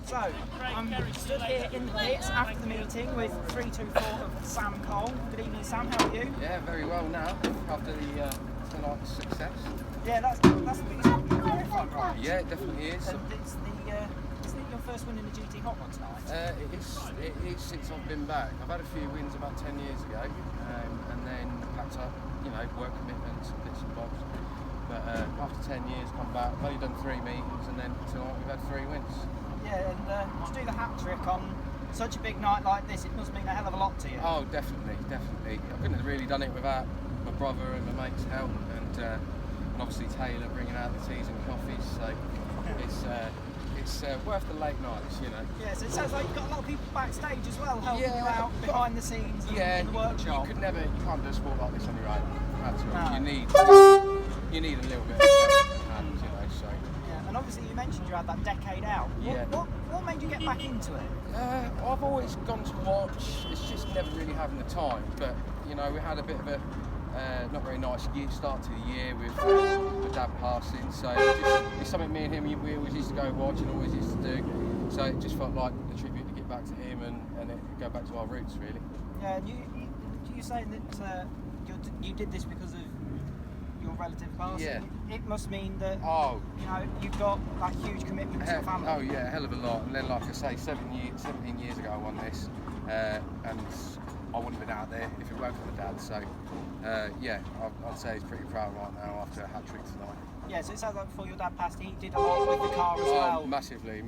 So, I'm stood here in the pits after the meeting with 324 of Sam Cole. Good evening, Sam. How are you? Yeah, very well now after tonight's success. Yeah, that's the biggest one you've ever front, right? Yeah, it definitely is. And isn't it your first win in the GT Hotrods night? It is since I've been back. I've had a few wins about 10 years ago, and then packed up, work commitments and bits and bobs. But after 10 years, come back. I've only done 3 meetings, and then tonight we've had 3 wins. Yeah, and to do the hat trick on such a big night like this, it must mean a hell of a lot to you. Oh, definitely. I couldn't have really done it without my brother and my mate's help, and obviously Taylor bringing out the teas and coffees. So it's worth the late nights, Yeah, so it sounds like you've got a lot of people backstage as well, helping you out behind the scenes in the workshop. You can't do a sport like this on your own. That's right. No. You need a little bit of help, so. Yeah, and obviously you mentioned you had that decade out. What made you get back into it? I've always gone to watch. It's just never really having the time. But we had a bit of a not very nice start to the year with my dad passing. So it's something me and him we always used to go watch and always used to do. So it just felt like a tribute to get back to him and go back to our roots, really. Yeah, and you saying that you did this because of your relative passing? Yeah. It must mean that you've got that huge commitment to your family. Oh yeah, a hell of a lot. And then, like I say, 17 years ago I won this, and I wouldn't have been out there if it weren't for my dad. So I'd say he's pretty proud right now after a hat trick tonight. Yeah, so it sounds like before your dad passed, he did a lot with the car as well. Massively.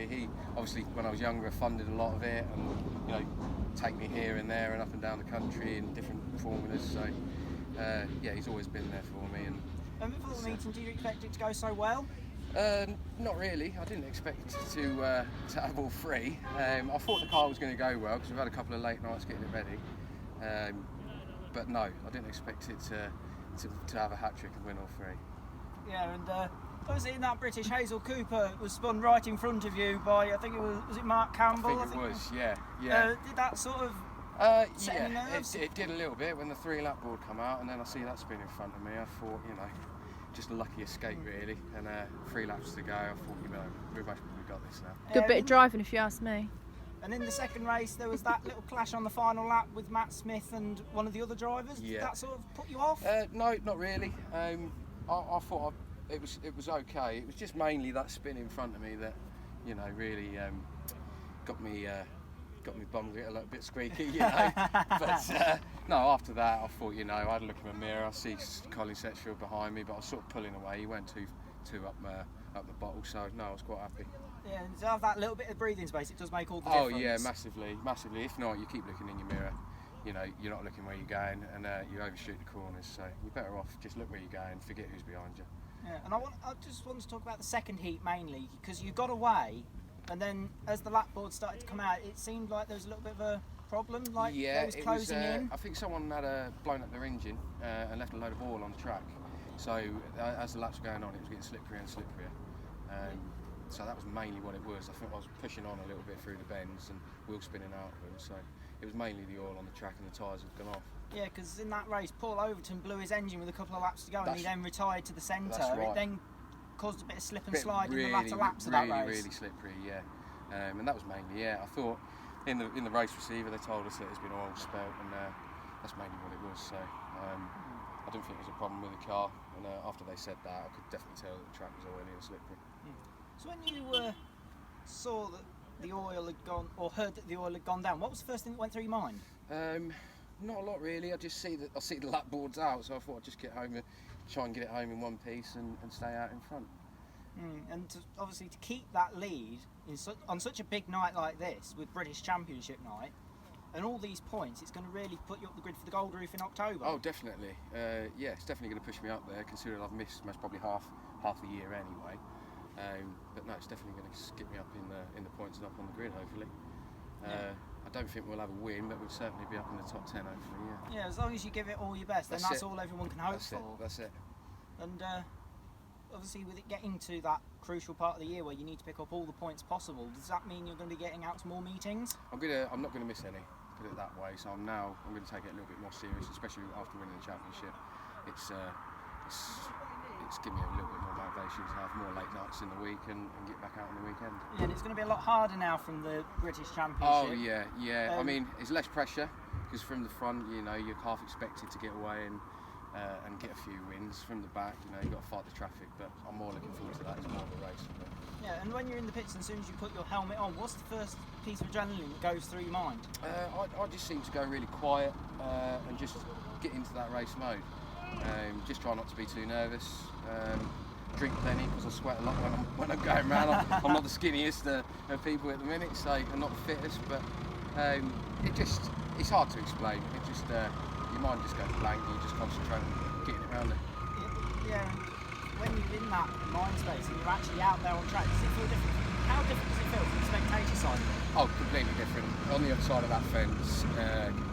He obviously, when I was younger, funded a lot of it, and take me here and there and up and down the country in different formulas. So he's always been there for me. And before the meeting, do you expect it to go so well? Not really. I didn't expect to have all 3. I thought the car was going to go well because we've had a couple of late nights getting it ready. But no, I didn't expect it to have a hat trick and win all 3. Yeah, and obviously in that British Hazel Cooper was spun right in front of you by, I think was it Mark Campbell? I think it was, yeah. Did that sort of set any nerves? It did a little bit when the 3 lap board come out, and then I see that spin in front of me. I thought, just a lucky escape really, and 3 laps to go. I thought, we've got this now. Good bit of driving, if you ask me. And in the second race, there was that little clash on the final lap with Matt Smith and one of the other drivers. Yeah. Did that sort of put you off? No, not really. I thought it was okay. It was just mainly that spin in front of me that, really got me bum a little bit squeaky, But no, after that, I thought, I had a look in the mirror. I see Colin Setchfield behind me, but I was sort of pulling away. He went too up the bottle, so no, I was quite happy. Yeah, and to have that little bit of breathing space, it does make all the difference. Oh yeah, massively. If not, you keep looking in your mirror. You're not looking where you're going, and you overshoot the corners. So you're better off just look where you're going, forget who's behind you. Yeah, and I just want to talk about the second heat mainly, because you got away, and then as the lap board started to come out, it seemed like there was a little bit of a problem, it was closing in. I think someone had blown up their engine and left a load of oil on the track. So as the laps were going on, it was getting slipperier and slipperier. So that was mainly what it was. I think I was pushing on a little bit through the bends and wheel spinning out of them. So it was mainly the oil on the track and the tyres had gone off. Yeah, because in that race, Paul Overton blew his engine with a couple of laps to go, and he then retired to the centre. Right. It then caused a bit of slip and slide in the latter laps of that race. Really slippery, yeah. And that was mainly, I thought in the race receiver they told us that there's been oil spelt, and that's mainly what it was. So I didn't think there was a problem with the car, and after they said that, I could definitely tell that the track was oily and slippery. So when you saw that the oil had gone, or heard that the oil had gone down, what was the first thing that went through your mind? Not a lot really. I see the lap boards out, so I thought I'd just get home and try and get it home in one piece and stay out in front. And obviously to keep that lead on such a big night like this, with British Championship night, and all these points, it's going to really put you up the grid for the Gold Roof in October. Oh, definitely. It's definitely going to push me up there, considering I've missed most probably half the year anyway. But no, it's definitely going to get me up in the points and up on the grid, hopefully. I don't think we'll have a win, but we'll certainly be up in the top 10, hopefully, yeah. Yeah, as long as you give it all your best, then that's all everyone can hope for. That's it. And obviously with it getting to that crucial part of the year where you need to pick up all the points possible, does that mean you're going to be getting out to more meetings? I'm not going to miss any, put it that way. So I'm going to take it a little bit more serious, especially after winning the championship. It's it's given me a little bit more motivation to have more late nights in the week and get back out on the weekend. Yeah, and it's going to be a lot harder now from the British Championship. Oh yeah. I mean, it's less pressure because from the front, you know, you're half expected to get away and get a few wins. From the back, you know, you've got to fight the traffic. But I'm more looking forward to that. It's more of a race. But yeah, and when you're in the pits, and as soon as you put your helmet on, what's the first piece of adrenaline that goes through your mind? I just seem to go really quiet and just get into that race mode. Just try not to be too nervous. Drink plenty because I sweat a lot when I'm going around. I'm not the skinniest of people at the minute, so I'm not the fittest. But it's hard to explain. It just your mind just goes blank. And you just concentrate on getting around it. Yeah. When you're in that mind space and you're actually out there on track, does it feel different? How different does it feel from the spectator side of it? Oh, completely different. On the other side of that fence,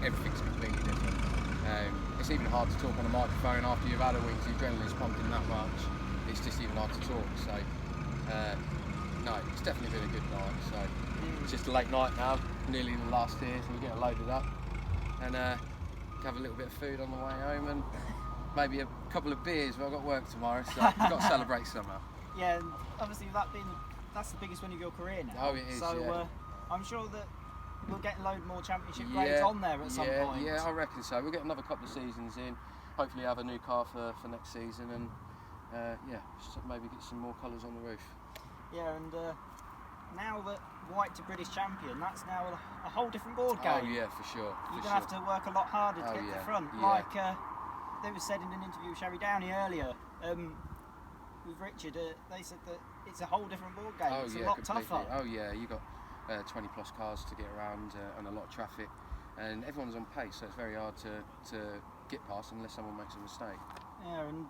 everything's completely different. It's even hard to talk on a microphone after you've had a week, the adrenaline's pumping that much. It's just even hard to talk. So, no, it's definitely been a good night. So, it's just a late night now, nearly the last here, so we get loaded up and have a little bit of food on the way home and maybe a couple of beers. But I've got work tomorrow, so I've got to celebrate somehow. Yeah, and obviously that's the biggest win of your career now. Oh, it is. So yeah. I'm sure that we'll get a load more championship grades on there at some point. Yeah, I reckon so. We'll get another couple of seasons in. Hopefully, have a new car for next season, and maybe get some more colours on the roof. Yeah, and now that white to British champion, that's now a whole different board game. Oh yeah, for sure. You're gonna have to work a lot harder to get to the front. Yeah. Like they was said in an interview with Sherry Downey earlier with Richard. They said that it's a whole different board game. It's a lot tougher. Oh yeah, you got 20 plus cars to get around and a lot of traffic, and everyone's on pace, so it's very hard to get past unless someone makes a mistake. Yeah, and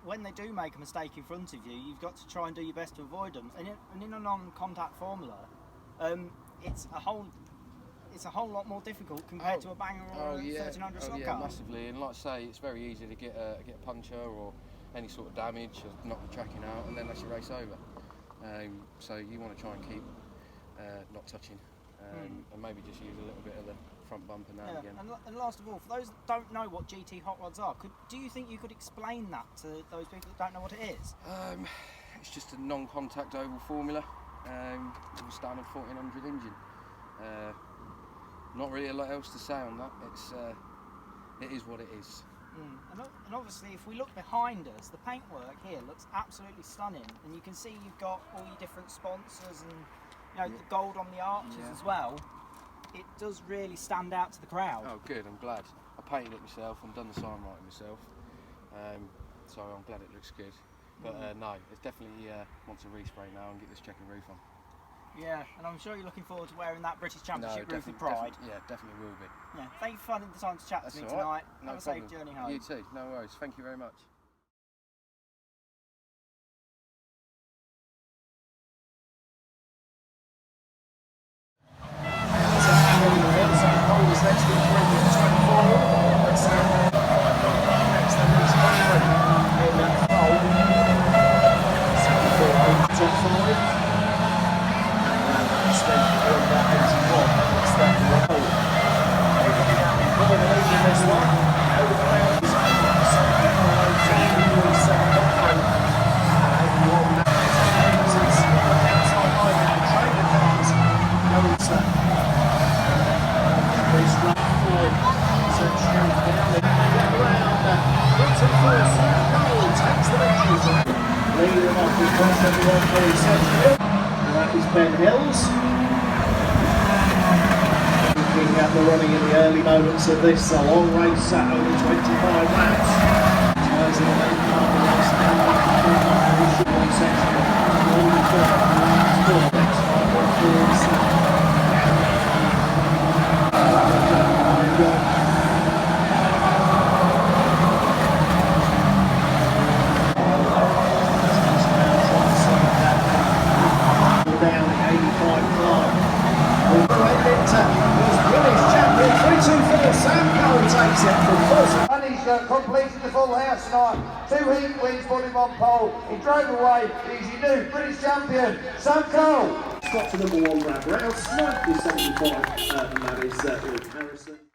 when they do make a mistake in front of you, you've got to try and do your best to avoid them. And in a non-contact formula, it's a whole lot more difficult compared to a banger or a 1300 slot car. Yeah, massively. And like I say, it's very easy to get a puncture or any sort of damage, or knock the tracking out, and then that's your race over. So you want to try and keep not touching, and maybe just use a little bit of the front bumper now and again. And last of all, for those that don't know what GT Hotrods are, do you think you could explain that to those people that don't know what it is? It's just a non-contact oval formula with a standard 1400 engine. Not really a lot else to say on that. It is what it is. And obviously, if we look behind us, the paintwork here looks absolutely stunning, and you can see you've got all your different sponsors and the gold on the arches as well. It does really stand out to the crowd. Oh good, I'm glad. I painted it myself and done the sign writing myself, so I'm glad it looks good. But no, it's definitely wants a respray now and get this checkered roof on. Yeah, and I'm sure you're looking forward to wearing that British Championship roof with pride. Definitely will be. Yeah, thank you for finding the time to chat to me tonight. Have a safe journey home. You too, no worries. Thank you very much. That is Ben Hills. Looking at the running in the early moments of this long race, sat only 25 laps. Turns in the main part of the race now. One section only for the next 5 And he's completed the full house tonight. 2 heat wins, put him on pole. He drove away. He's your new British champion, Sam Cole. Got to number 1 Brad Rouse, 975, and that is Harrison.